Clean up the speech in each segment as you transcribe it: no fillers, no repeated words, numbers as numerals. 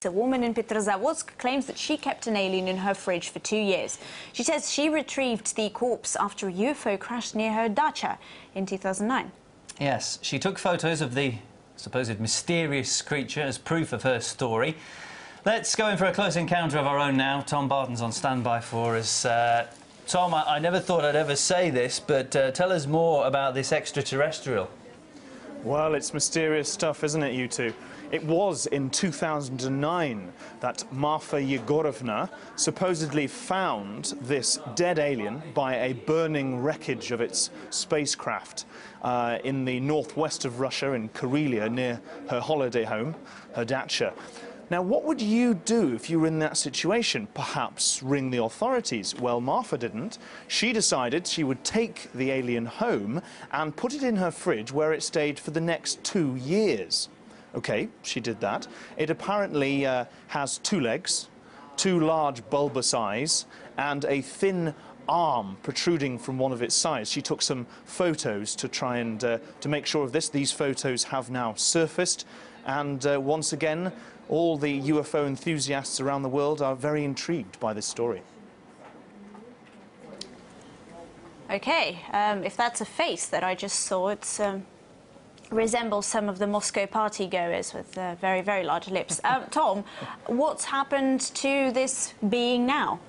A woman in Petrozavodsk claims that she kept an alien in her fridge for 2 years. She says she retrieved the corpse after a UFO crashed near her dacha in 2009. Yes, she took photos of the supposed mysterious creature as proof of her story. Let's go in for a close encounter of our own now. Tom Barton's on standby for us. Tom, I never thought I'd ever say this, but tell us more about this extraterrestrial. Well, it's mysterious stuff, isn't it, you two? It was in 2009 that Marta Yegorovnam supposedly found this dead alien by a burning wreckage of its spacecraft in the northwest of Russia, in Karelia, near her holiday home, her dacha. Now, what would you do if you were in that situation? Perhaps ring the authorities? Well, Martha didn't. She decided she would take the alien home and put it in her fridge, where it stayed for the next 2 years. OK, she did that. It apparently has 2 legs, 2 large bulbous eyes, and a thin arm protruding from one of its sides. She took some photos to try and to make sure of this. These photos have now surfaced, and once again, all the UFO enthusiasts around the world are very intrigued by this story. OK, if that's a face that I just saw, it's resembles some of the Moscow party-goers with very, very large lips. Tom, what's happened to this being now?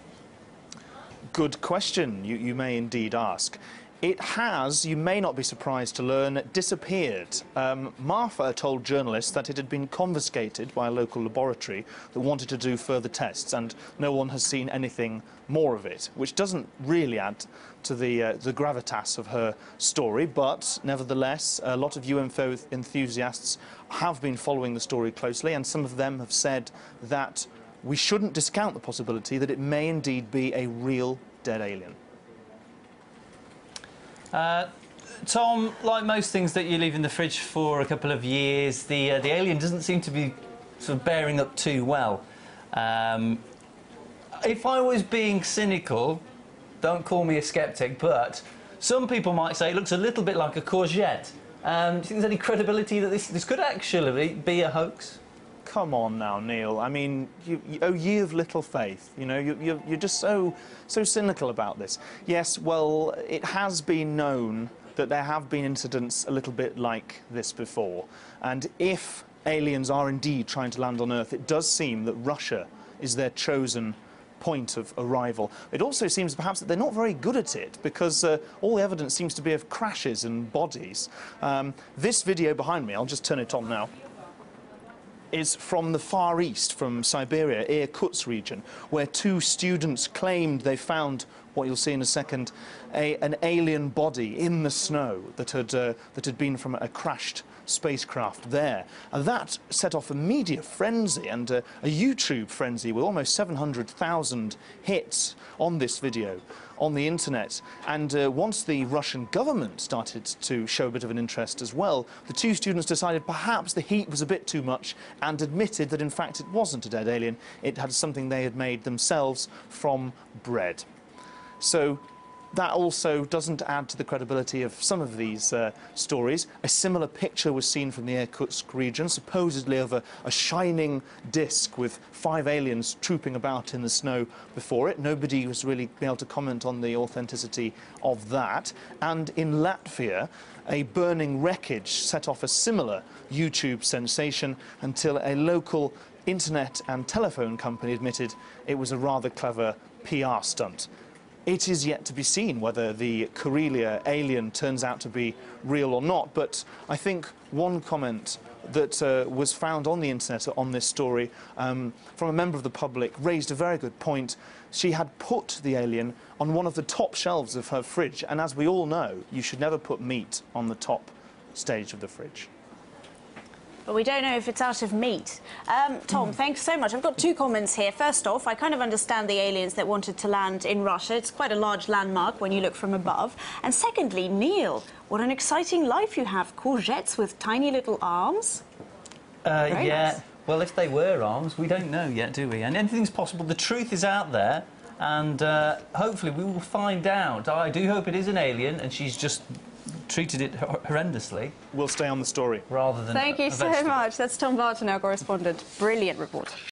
Good question, you may indeed ask. It has, you may not be surprised to learn, disappeared. Martha told journalists that it had been confiscated by a local laboratory that wanted to do further tests, and no one has seen anything more of it, which doesn't really add to the gravitas of her story, but nevertheless, a lot of UFO enthusiasts have been following the story closely, and some of them have said that we shouldn't discount the possibility that it may indeed be a real dead alien. Tom, like most things that you leave in the fridge for a couple of years, the alien doesn't seem to be sort of bearing up too well. If I was being cynical, don't call me a sceptic, but some people might say it looks a little bit like a courgette. Do you think there's any credibility that this could actually be a hoax? Come on now, Neil. I mean, ye of little faith. You know, you're just so cynical about this. Yes, well, it has been known that there have been incidents a little bit like this before. And if aliens are indeed trying to land on Earth, it does seem that Russia is their chosen point of arrival. It also seems perhaps that they're not very good at it, because all the evidence seems to be of crashes and bodies. This video behind me, I'll just turn it on now, is from the Far East, from Siberia, Irkutsk region, where 2 students claimed they found, what you'll see in a second, an alien body in the snow that had been from a crashed spacecraft there. And that set off a media frenzy and a YouTube frenzy with almost 700,000 hits on this video on the internet. And once the Russian government started to show a bit of an interest as well, the 2 students decided perhaps the heat was a bit too much and admitted that in fact it wasn't a dead alien, it had something they had made themselves from bread. So that also doesn't add to the credibility of some of these stories. A similar picture was seen from the Irkutsk region, supposedly of a shining disc with 5 aliens trooping about in the snow before it. Nobody was really able to comment on the authenticity of that. And in Latvia, a burning wreckage set off a similar YouTube sensation until a local internet and telephone company admitted it was a rather clever PR stunt. It is yet to be seen whether the Karelia alien turns out to be real or not, but I think one comment that was found on the internet on this story from a member of the public raised a very good point. She had put the alien on one of the top shelves of her fridge, and as we all know, you should never put meat on the top stage of the fridge. But we don't know if it's out of meat. Tom, thanks so much. I've got 2 comments here. First off, I kind of understand the aliens that wanted to land in Russia. It's quite a large landmark when you look from above. And secondly, Neil, what an exciting life you have. Courgettes with tiny little arms. Very nice. Well, if they were arms, we don't know yet, do we? And anything's possible. The truth is out there, and hopefully we will find out. I do hope it is an alien, and she's just treated it horrendously. We'll stay on the story. Rather than Thank you so much. That's Tom Barton, our correspondent. Brilliant report.